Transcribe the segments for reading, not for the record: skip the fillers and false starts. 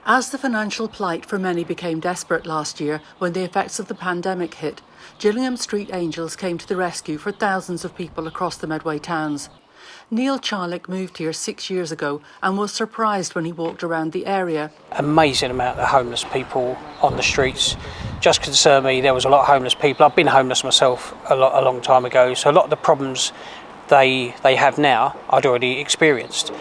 As the financial plight for many became desperate last year when the effects of the pandemic hit, Gillingham Street Angels came to the rescue for thousands of people across the Medway towns. Neil Charlick moved here 6 years ago and was surprised when he walked around the area. Amazing amount of homeless people on the streets. Just concerned me, there was a lot of homeless people. I've been homeless myself a long time ago, so a lot of the problems they have now I'd already experienced.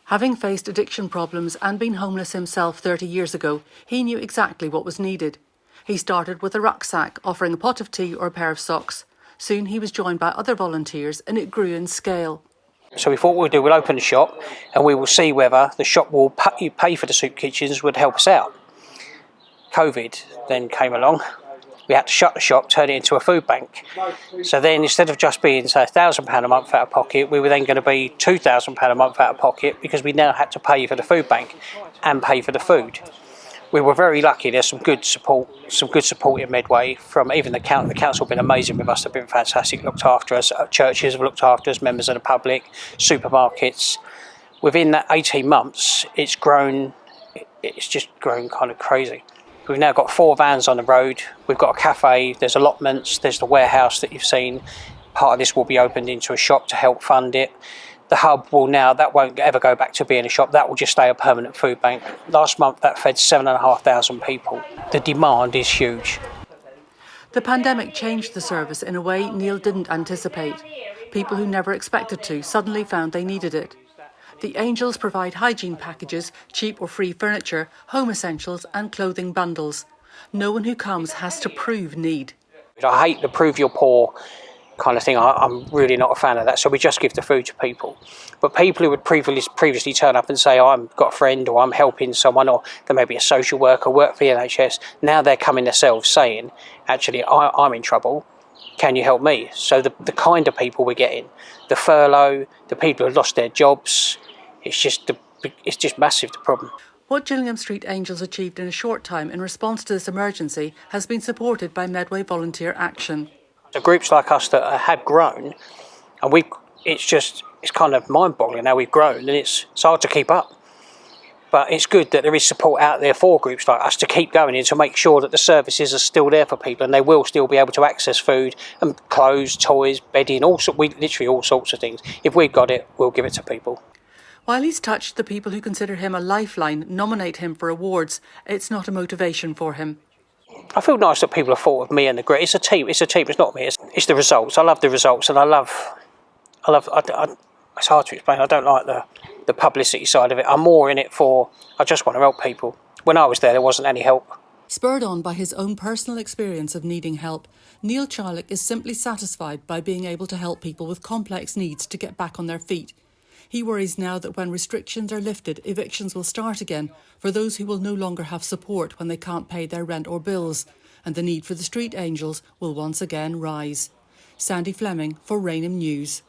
Having faced addiction problems and been homeless himself 30 years ago, he knew exactly what was needed. He started with a rucksack, offering a pot of tea or a pair of socks. Soon he was joined by other volunteers and it grew in scale. So we thought what we'll do, we'll open the shop and we will see whether the shop will pay for the soup kitchens would help us out. COVID then came along. We had to shut the shop, turn it into a food bank. So then instead of just being, say, £1,000 a month out of pocket, we were then going to be £2,000 a month out of pocket because we now had to pay for the food bank and pay for the food. We were very lucky. There's some good support in Medway from even the council. The council have been amazing with us. They've been fantastic, looked after us. Churches have looked after us, members of the public, supermarkets. Within that 18 months, it's just grown kind of crazy. We've now got 4 vans on the road. We've got a cafe, there's allotments, there's the warehouse that you've seen. Part of this will be opened into a shop to help fund it. The hub that won't ever go back to being a shop. That will just stay a permanent food bank. Last month that fed 7,500 people. The demand is huge. The pandemic changed the service in a way Neil didn't anticipate. People who never expected to suddenly found they needed it. The Angels provide hygiene packages, cheap or free furniture, home essentials and clothing bundles. No one who comes has to prove need. I hate the prove you're poor kind of thing. I'm really not a fan of that. So we just give the food to people. But people who would previously turn up and say, oh, I've got a friend or I'm helping someone or they may be a social worker, work for the NHS. Now they're coming themselves saying, actually, I'm in trouble. Can you help me? So the kind of people we're getting, the furlough, the people who have lost their jobs, it's just massive, the problem. What Gillingham Street Angels achieved in a short time in response to this emergency has been supported by Medway Volunteer Action. So groups like us that have grown, and it's kind of mind-boggling how we've grown, and it's hard to keep up. But it's good that there is support out there for groups like us to keep going and to make sure that the services are still there for people and they will still be able to access food and clothes, toys, bedding, literally all sorts of things. If we've got it, we'll give it to people. While he's touched the people who consider him a lifeline nominate him for awards, it's not a motivation for him. I feel nice that people have thought of me and the group. It's a team, it's not me, it's the results. I love the results and it's hard to explain. I don't like the publicity side of it. I'm more in it I just want to help people. When I was there wasn't any help. Spurred on by his own personal experience of needing help, Neil Charlick is simply satisfied by being able to help people with complex needs to get back on their feet. He worries now that when restrictions are lifted, evictions will start again for those who will no longer have support when they can't pay their rent or bills, and the need for the Street Angels will once again rise. Sandy Fleming for Rainham News.